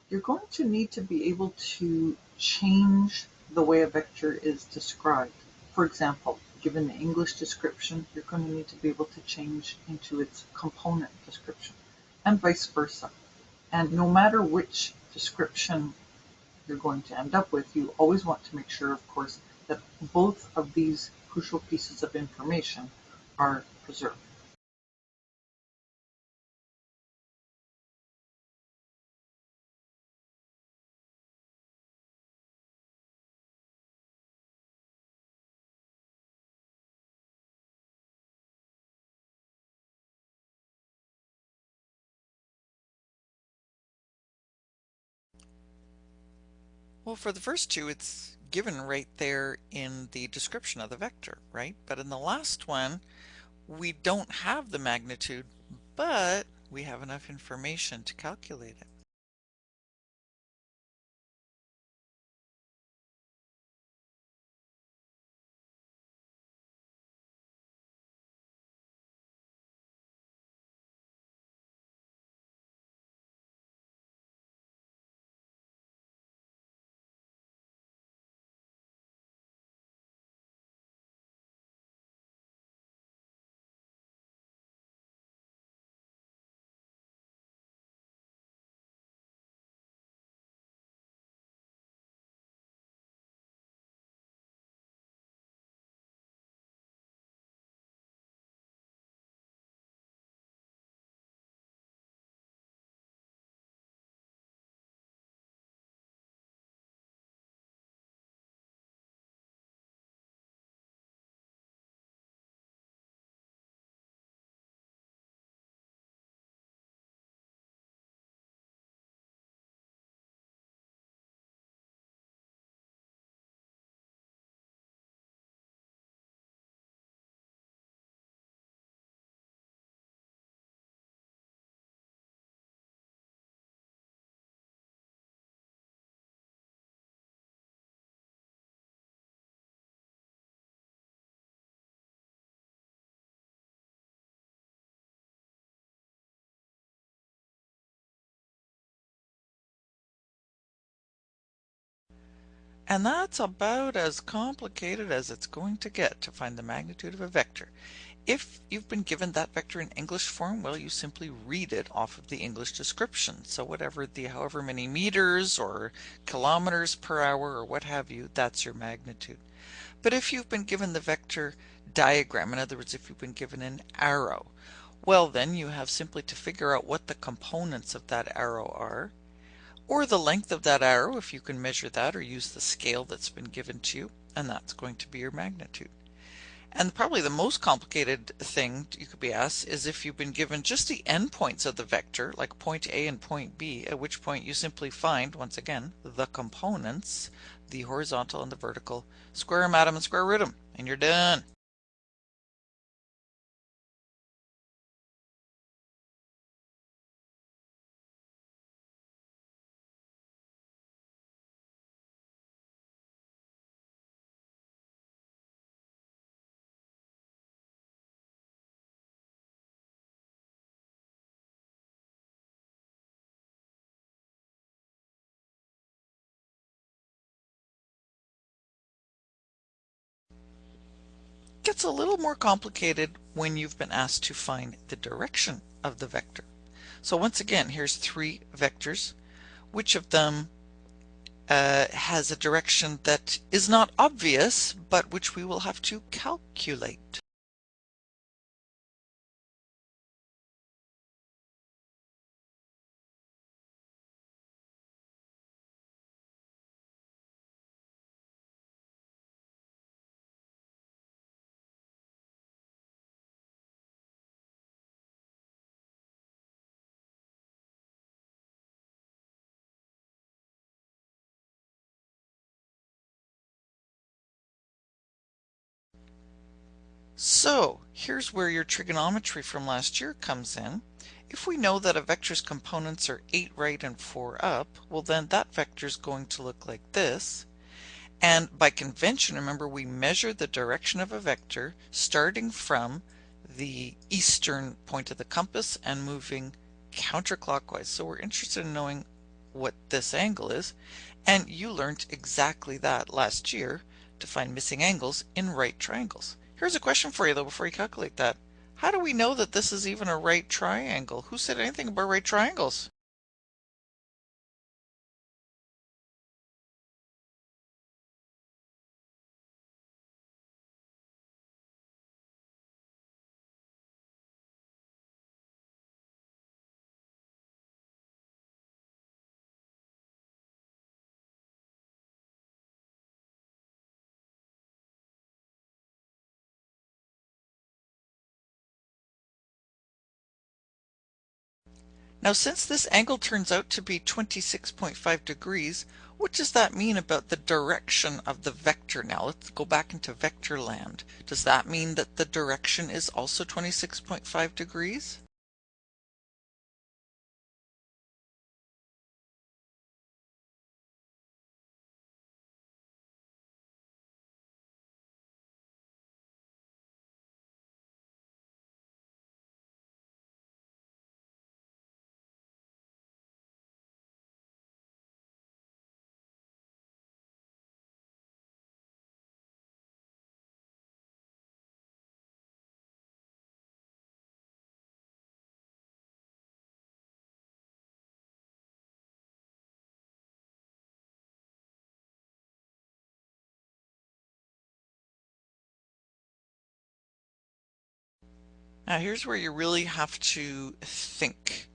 you're going to need to be able to change the way a vector is described. For example, given the English description, you're going to need to be able to change into its component description, and vice versa. And no matter which description you're going to end up with, you always want to make sure, of course, that both of these crucial pieces of information are preserved. Well, for the first two, it's given right there in the description of the vector, right? But in the last one, we don't have the magnitude, but we have enough information to calculate it. And that's about as complicated as it's going to get to find the magnitude of a vector. If you've been given that vector in English form, well, you simply read it off of the English description. So however many meters or kilometers per hour or what have you, that's your magnitude. But if you've been given the vector diagram, in other words, if you've been given an arrow, well, then you have simply to figure out what the components of that arrow are, or the length of that arrow if you can measure that or use the scale that's been given to you, and that's going to be your magnitude. And probably the most complicated thing you could be asked is if you've been given just the endpoints of the vector, like point A and point B, at which point you simply find, once again, the components, the horizontal and the vertical, square them, add them, and square root them, and you're done. Gets a little more complicated when you've been asked to find the direction of the vector. So once again, here's three vectors. Which of them has a direction that is not obvious, but which we will have to calculate? So here's where your trigonometry from last year comes in. If we know that a vector's components are 8 right and 4 up, well then that vector is going to look like this. And by convention, remember we measure the direction of a vector starting from the eastern point of the compass and moving counterclockwise. So we're interested in knowing what this angle is, and you learned exactly that last year to find missing angles in right triangles. Here's a question for you though before you calculate that. How do we know that this is even a right triangle? Who said anything about right triangles? Now since this angle turns out to be 26.5 degrees, what does that mean about the direction of the vector now? Let's go back into vector land. Does that mean that the direction is also 26.5 degrees? Now here's where you really have to think,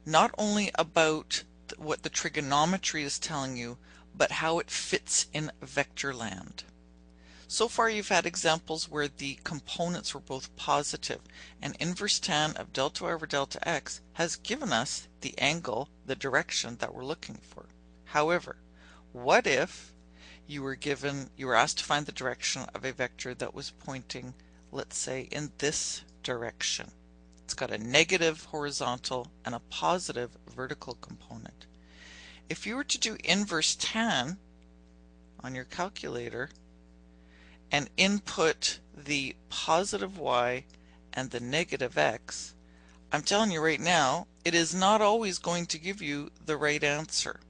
not only about what the trigonometry is telling you, but how it fits in vector land. So far you've had examples where the components were both positive, and inverse tan of delta y over delta x has given us the angle, the direction that we're looking for. However, what if you were asked to find the direction of a vector that was pointing, let's say, in this direction? It's got a negative horizontal and a positive vertical component. If you were to do inverse tan on your calculator and input the positive y and the negative x, I'm telling you right now, it is not always going to give you the right answer.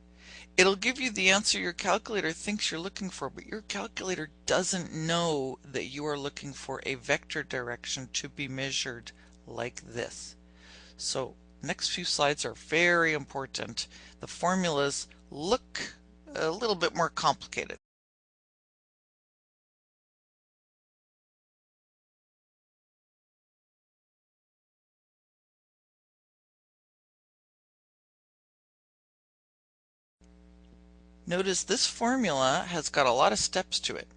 It'll give you the answer your calculator thinks you're looking for, but your calculator doesn't know that you are looking for a vector direction to be measured like this. So next few slides are very important. The formulas look a little bit more complicated. Notice this formula has got a lot of steps to it.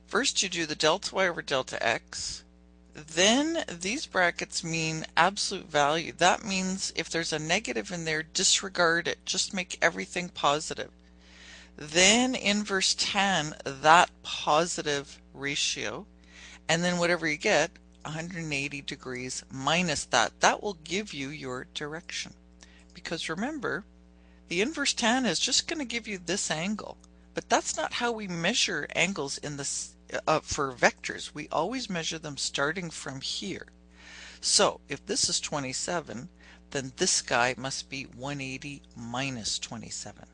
First you do the delta y over delta x, then these brackets mean absolute value. That means if there's a negative in there, disregard it, just make everything positive. Then inverse tan that positive ratio, and then whatever you get, 180 degrees minus that. That will give you your direction. Because remember, the inverse tan is just going to give you this angle, but that's not how we measure angles in this for vectors. We always measure them starting from here. So if this is 27, then this guy must be 180 minus 27.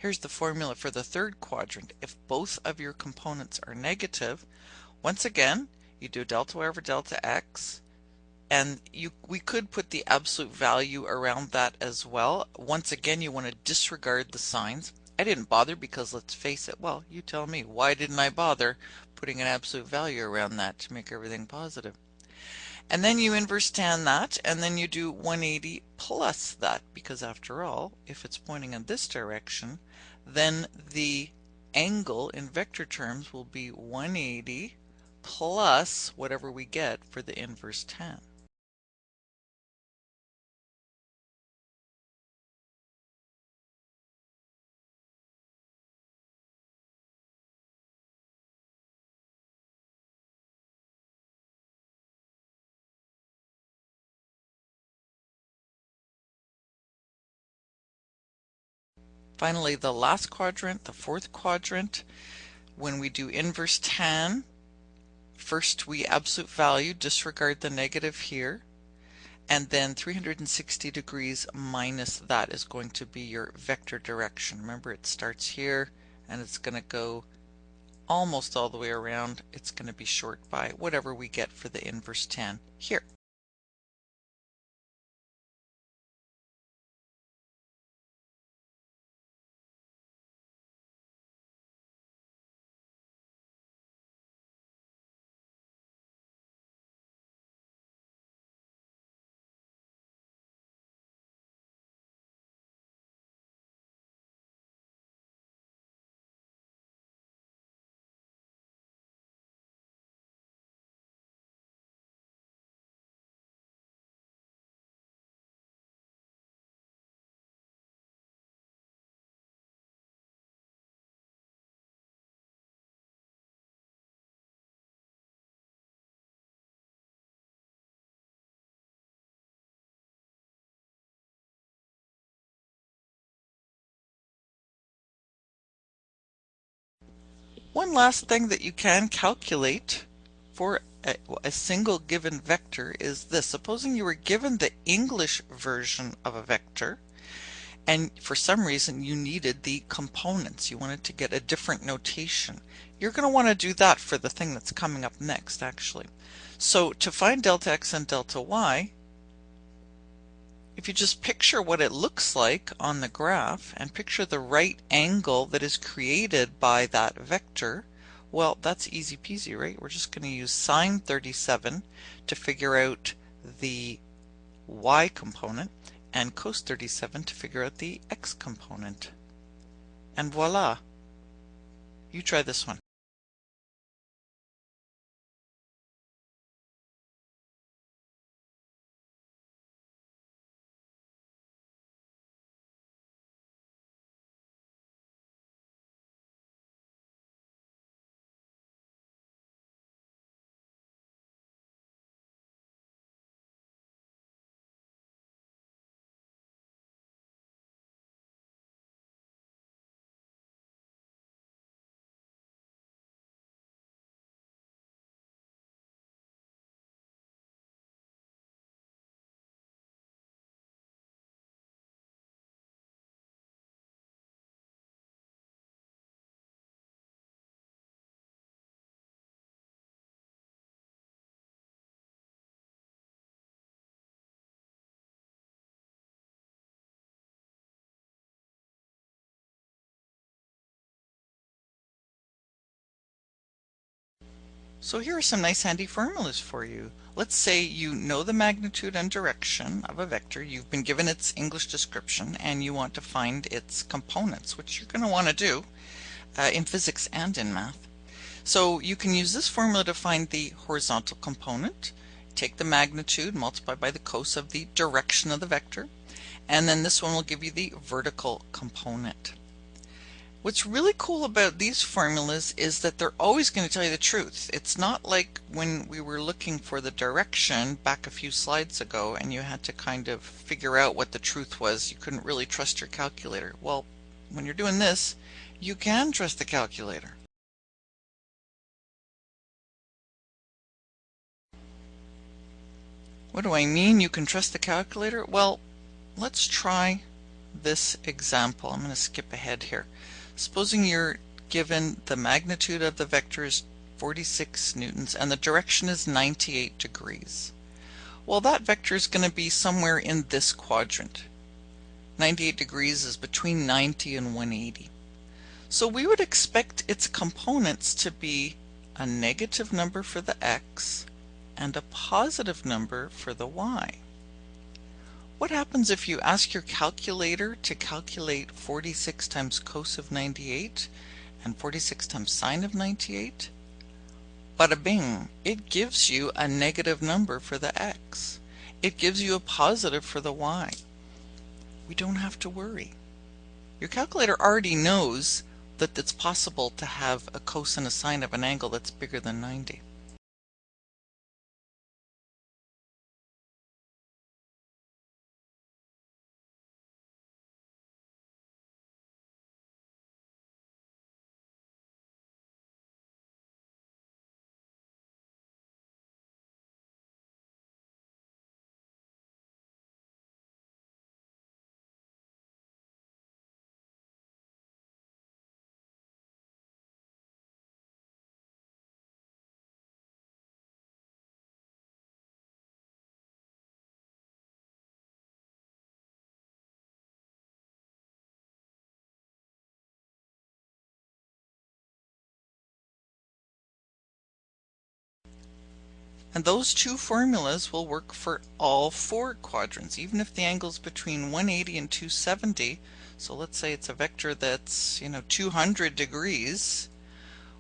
Here's the formula for the third quadrant. If both of your components are negative, once again, you do delta y over delta x, and we could put the absolute value around that as well. Once again, you want to disregard the signs. I didn't bother because let's face it, well, you tell me, why didn't I bother putting an absolute value around that to make everything positive? And then you inverse tan that, and then you do 180 plus that, because after all, if it's pointing in this direction, then the angle in vector terms will be 180 plus whatever we get for the inverse tan. Finally, the last quadrant, the fourth quadrant, when we do inverse tan, first we absolute value, disregard the negative here, and then 360 degrees minus that is going to be your vector direction. Remember, it starts here and it's going to go almost all the way around. It's going to be short by whatever we get for the inverse tan here. One last thing that you can calculate for a single given vector is this. Supposing you were given the English version of a vector, and for some reason you needed the components, you wanted to get a different notation. You're going to want to do that for the thing that's coming up next, actually. So to find delta x and delta y, if you just picture what it looks like on the graph and picture the right angle that is created by that vector, well, that's easy peasy, right? We're just going to use sine 37 to figure out the y component and cos 37 to figure out the x component. And voila! You try this one. So here are some nice handy formulas for you. Let's say you know the magnitude and direction of a vector, you've been given its English description, and you want to find its components, which you're going to want to do in physics and in math. So you can use this formula to find the horizontal component, take the magnitude, multiply by the cos of the direction of the vector, and then this one will give you the vertical component. What's really cool about these formulas is that they're always going to tell you the truth. It's not like when we were looking for the direction back a few slides ago and you had to kind of figure out what the truth was. You couldn't really trust your calculator. Well, when you're doing this, you can trust the calculator. What do I mean you can trust the calculator? Well, let's try this example. I'm going to skip ahead here. Supposing you're given the magnitude of the vector is 46 newtons and the direction is 98 degrees. Well, that vector is going to be somewhere in this quadrant. 98 degrees is between 90 and 180. So we would expect its components to be a negative number for the x and a positive number for the y. What happens if you ask your calculator to calculate 46 times cos of 98 and 46 times sine of 98? Bada bing, it gives you a negative number for the x. It gives you a positive for the y. We don't have to worry. Your calculator already knows that it's possible to have a cos and a sine of an angle that's bigger than 90. And those two formulas will work for all four quadrants, even if the angle's between 180 and 270. So let's say it's a vector that's, 200 degrees.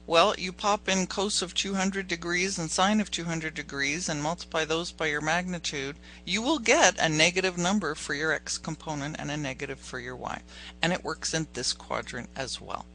Well, you pop in cos of 200 degrees and sine of 200 degrees and multiply those by your magnitude. You will get a negative number for your x component and a negative for your y. And it works in this quadrant as well.